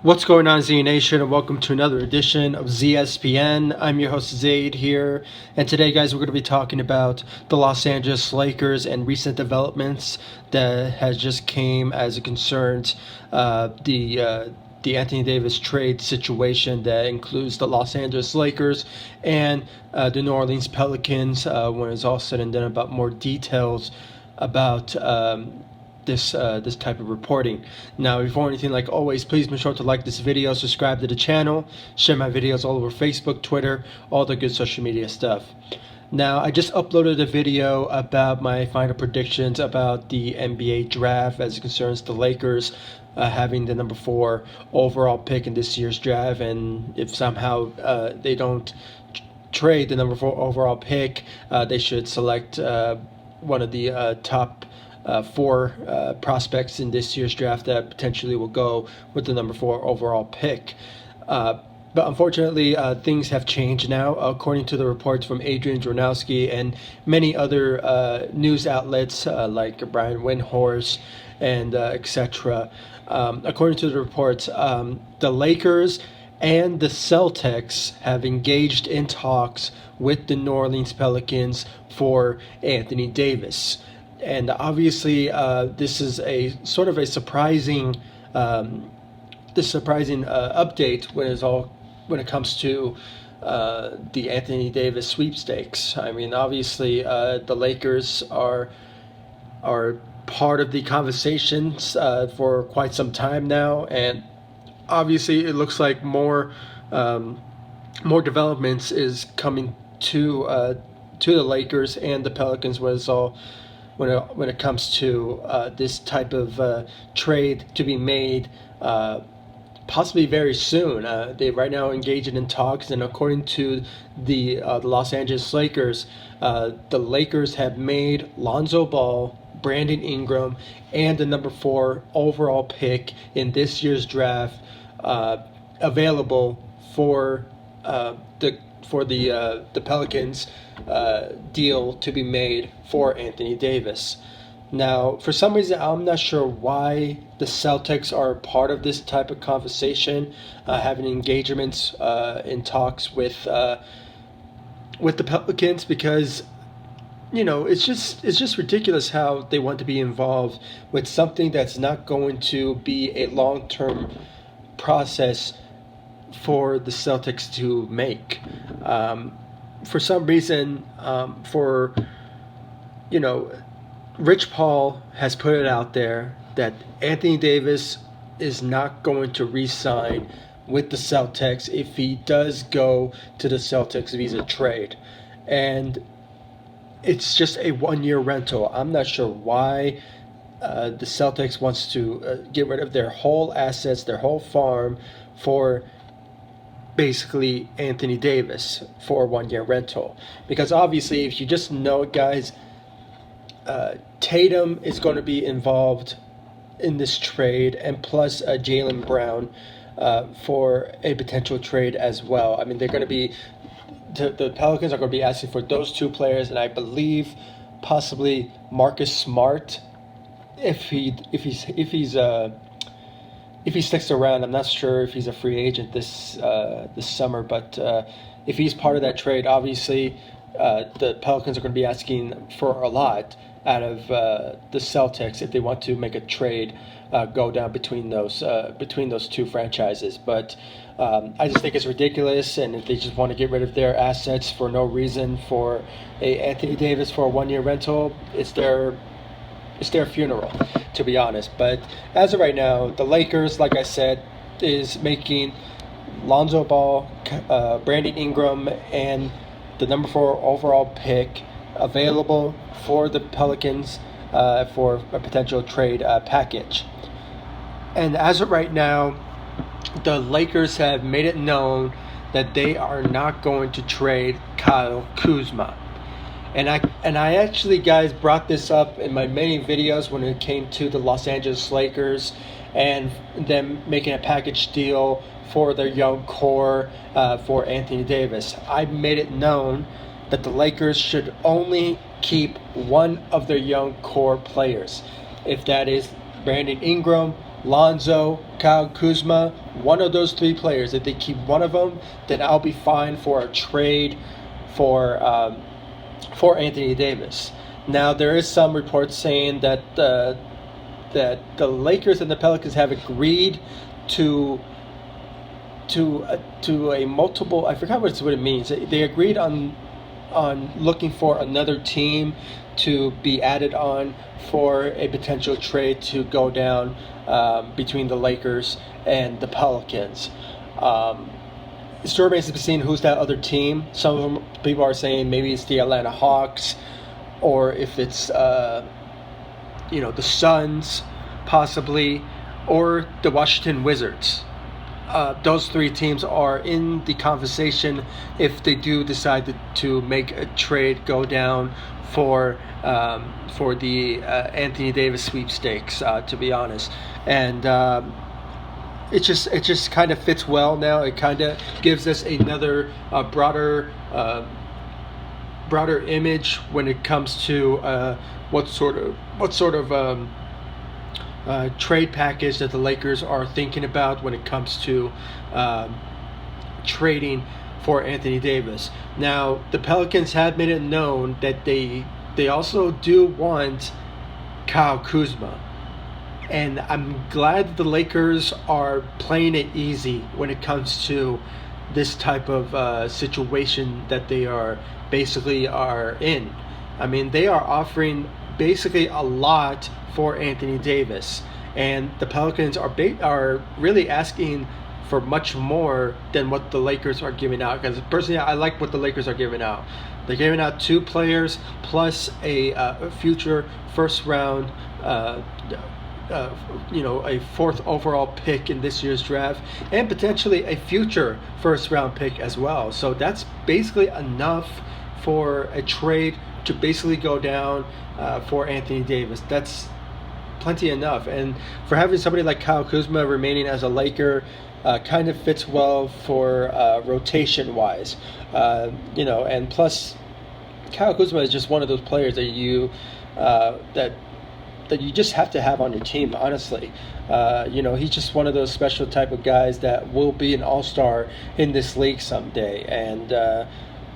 What's going on, Z Nation, and welcome to another edition of ZSPN. I'm your host, Zaid here, and today, guys, we're going to be talking about the Los Angeles Lakers and recent developments that has just came as it concerns the Anthony Davis trade situation that includes the Los Angeles Lakers and the New Orleans Pelicans. When it's all said and done, about more details about this type of reporting. Now, before anything, like always, please make sure to like this video, subscribe to the channel, share my videos all over Facebook, Twitter, all the good social media stuff. Now, I just uploaded a video about my final predictions about the NBA draft as it concerns the Lakers having the number 4 overall pick in this year's draft, and if somehow they don't trade the number 4 overall pick, they should select one of the top 4 prospects in this year's draft that potentially will go with the number 4 overall pick. But unfortunately, things have changed now, according to the reports from Adrian Wojnarowski and many other news outlets like Brian Windhorst and etc. According to the reports, the Lakers and the Celtics have engaged in talks with the New Orleans Pelicans for Anthony Davis. And obviously, this is a sort of a surprising, update when it comes to the Anthony Davis sweepstakes. I mean, obviously, the Lakers are part of the conversations for quite some time now, and obviously, it looks like more developments is coming to the Lakers and the Pelicans when it comes to this type of trade to be made possibly very soon. They right now engaging in talks, and according to the Los Angeles Lakers, the Lakers have made Lonzo Ball, Brandon Ingram, and the number 4 overall pick in this year's draft available for the Pelicans deal to be made for Anthony Davis. Now, for some reason, I'm not sure why the Celtics are part of this type of conversation, having engagements in talks with the Pelicans, because it's just ridiculous how they want to be involved with something that's not going to be a long-term process for the Celtics to make. For some reason, Rich Paul has put it out there that Anthony Davis is not going to re-sign with the Celtics if he does go to the Celtics via trade. And it's just a 1-year rental. I'm not sure why the Celtics wants to get rid of their whole assets, their whole farm, for basically Anthony Davis for a 1-year rental. Because obviously, if you just know it, guys, Tatum is going to be involved in this trade, and plus Jaylen Brown for a potential trade as well. I mean, they're going to be the Pelicans are going to be asking for those 2 players, and I believe possibly Marcus Smart if he sticks around. I'm not sure if he's a free agent this summer, but if he's part of that trade, obviously the Pelicans are going to be asking for a lot out of the Celtics if they want to make a trade go down between those 2 franchises. But I just think it's ridiculous, and if they just want to get rid of their assets for no reason for a Anthony Davis for a 1-year rental, it's their funeral, to be honest. But as of right now, the Lakers, like I said, is making Lonzo Ball, Brandon Ingram, and the number 4 overall pick available for the Pelicans for a potential trade package. And as of right now, the Lakers have made it known that they are not going to trade Kyle Kuzma. And I actually, guys, brought this up in my many videos when it came to the Los Angeles Lakers and them making a package deal for their young core for Anthony Davis. I made it known that the Lakers should only keep one of their young core players. If that is Brandon Ingram, Lonzo, Kyle Kuzma, one of those three players, if they keep one of them, then I'll be fine for a trade for Anthony Davis. Now there is some reports saying that the Lakers and the Pelicans have agreed to a multiple. I forgot what it means. They agreed on looking for another team to be added on for a potential trade to go down between the Lakers and the Pelicans. It still remains to be seen who's that other team. Some people are saying maybe it's the Atlanta Hawks, or if it's the Suns, possibly, or the Washington Wizards. Those three teams are in the conversation if they do decide to make a trade go down for the Anthony Davis sweepstakes. To be honest, and it just kind of fits well now. It kind of gives us another broader image when it comes to what sort of trade package that the Lakers are thinking about when it comes to trading for Anthony Davis. Now, the Pelicans have made it known that they also do want Kyle Kuzma. And I'm glad that the Lakers are playing it easy when it comes to this type of situation that they are in. I mean, they are offering basically a lot for Anthony Davis, and the Pelicans are really asking for much more than what the Lakers are giving out. Because personally, I like what the Lakers are giving out. They're giving out 2 players plus a future first round, a 4th overall pick in this year's draft, and potentially a future first round pick as well. So that's basically enough for a trade to basically go down for Anthony Davis. That's plenty enough. And for having somebody like Kyle Kuzma remaining as a Laker, kind of fits well for rotation wise. And plus Kyle Kuzma is just one of those players that you that you just have to have on your team, honestly. He's just one of those special type of guys that will be an all-star in this league someday. And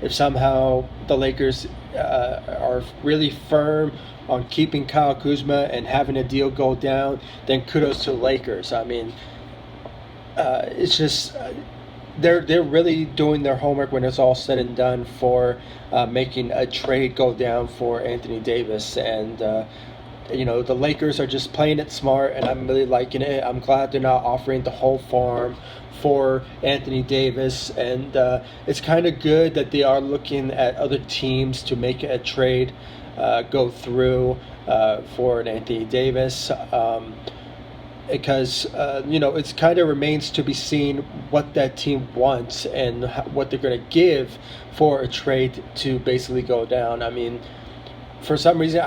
if somehow the Lakers are really firm on keeping Kyle Kuzma and having a deal go down, then kudos to the Lakers. I mean, it's just they're really doing their homework when it's all said and done for making a trade go down for Anthony Davis. And the Lakers are just playing it smart, and I'm really liking it. I'm glad they're not offering the whole farm for Anthony Davis, and it's kind of good that they are looking at other teams to make a trade go through for an Anthony Davis, because it kind of remains to be seen what that team wants and what they're going to give for a trade to basically go down. I mean, for some reason,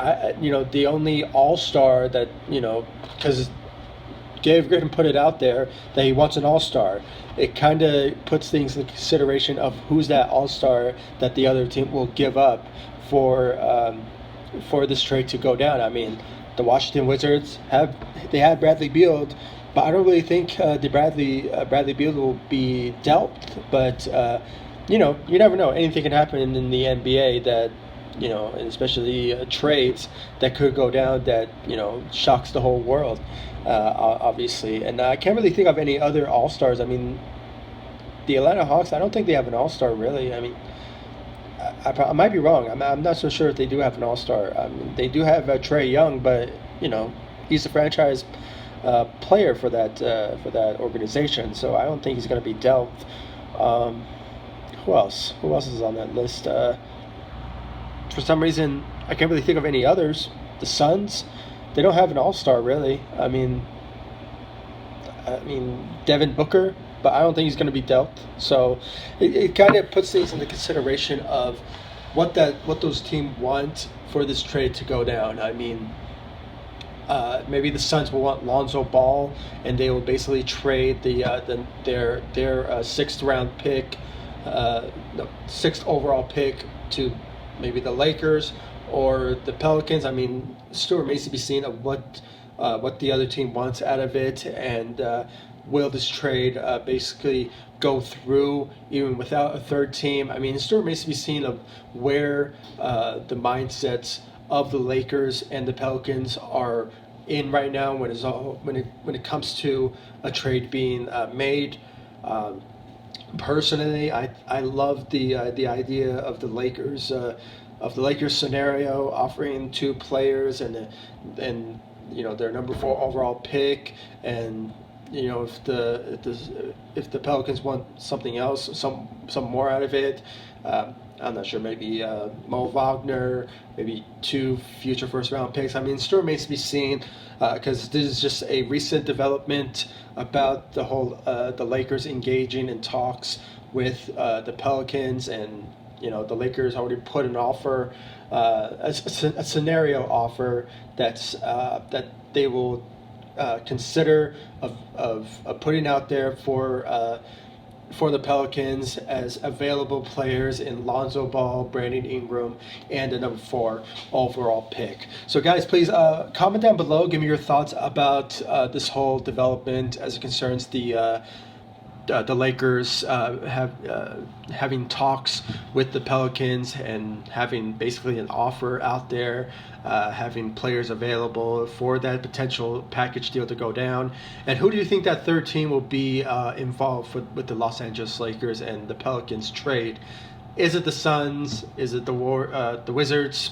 the only all-star that, because Dave Griffin put it out there that he wants an all-star, it kind of puts things in consideration of who's that all-star that the other team will give up for this trade to go down. I mean, the Washington Wizards had Bradley Beal, but I don't really think the Bradley Beal will be dealt. But you never know. Anything can happen in the NBA that, and especially trades that could go down that, shocks the whole world, obviously. And I can't really think of any other all-stars. I mean, the Atlanta Hawks, I don't think they have an all-star, really. I mean, I might be wrong. I'm not so sure if they do have an all-star. I mean, they do have Trae Young, but, he's a franchise player for that organization, so I don't think he's going to be dealt. Who else? Who else is on that list? For some reason, I can't really think of any others. The Suns, they don't have an all-star, really. I mean, Devin Booker, but I don't think he's going to be dealt. So it kind of puts things into consideration of what those teams want for this trade to go down. I mean, maybe the Suns will want Lonzo Ball, and they will basically trade their 6th round pick, 6th overall pick to maybe the Lakers or the Pelicans. I mean, still remains to be seen of what the other team wants out of it, and will this trade basically go through even without a third team? I mean, it still remains to be seen of where the mindsets of the Lakers and the Pelicans are in right now when it comes to a trade being made. Personally, I love the idea of the Lakers scenario, offering two players and their number 4 overall pick, and if the Pelicans want something else, some more out of it. I'm not sure, maybe Mo Wagner, maybe 2 future first-round picks. I mean, it still remains to be seen because this is just a recent development about the whole the Lakers engaging in talks with the Pelicans, and the Lakers already put an offer, a scenario offer that they will consider of putting out there for the Pelicans as available players in Lonzo Ball, Brandon Ingram, and a number 4 overall pick. So guys, please comment down below. Give me your thoughts about this whole development as it concerns the Lakers having talks with the Pelicans and having basically an offer out there, having players available for that potential package deal to go down. And who do you think that third team will be involved with the Los Angeles Lakers and the Pelicans trade? Is it the Suns? Is it the Wizards?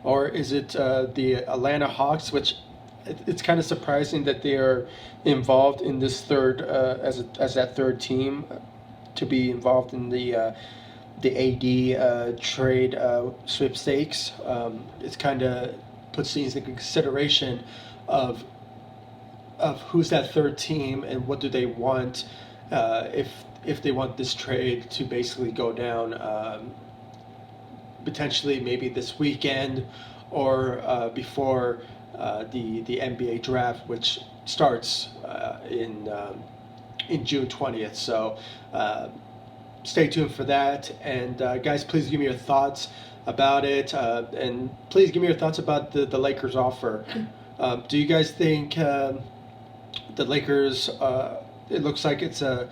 Or is it the Atlanta Hawks, which it's kind of surprising that they are involved in this third as that third team to be involved in the AD trade sweepstakes. It's kind of puts things into consideration of who's that third team and what do they want, if they want this trade to basically go down potentially maybe this weekend or before the NBA draft, which starts in June 20th. So stay tuned for that. And guys, please give me your thoughts about it. And please give me your thoughts about the Lakers offer. Do you guys think the Lakers, it looks like it's a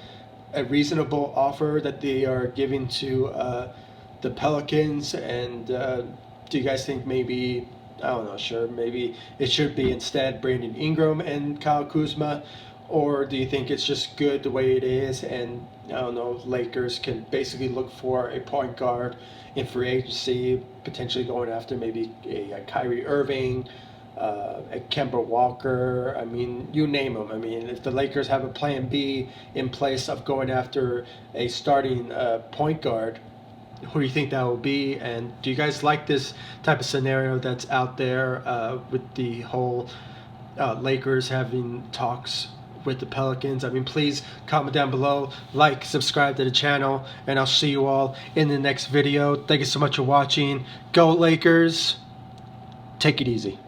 reasonable offer that they are giving to the Pelicans? And do you guys think maybe, I don't know, sure, maybe it should be instead Brandon Ingram and Kyle Kuzma? Or do you think it's just good the way it is, and I don't know, Lakers can basically look for a point guard in free agency, potentially going after maybe a Kyrie Irving, a Kemba Walker? I mean, you name them. I mean, if the Lakers have a plan B in place of going after a starting point guard, who do you think that will be? And do you guys like this type of scenario that's out there with the whole Lakers having talks with the Pelicans? I mean, please comment down below, like, subscribe to the channel, and I'll see you all in the next video. Thank you so much for watching. Go Lakers. Take it easy.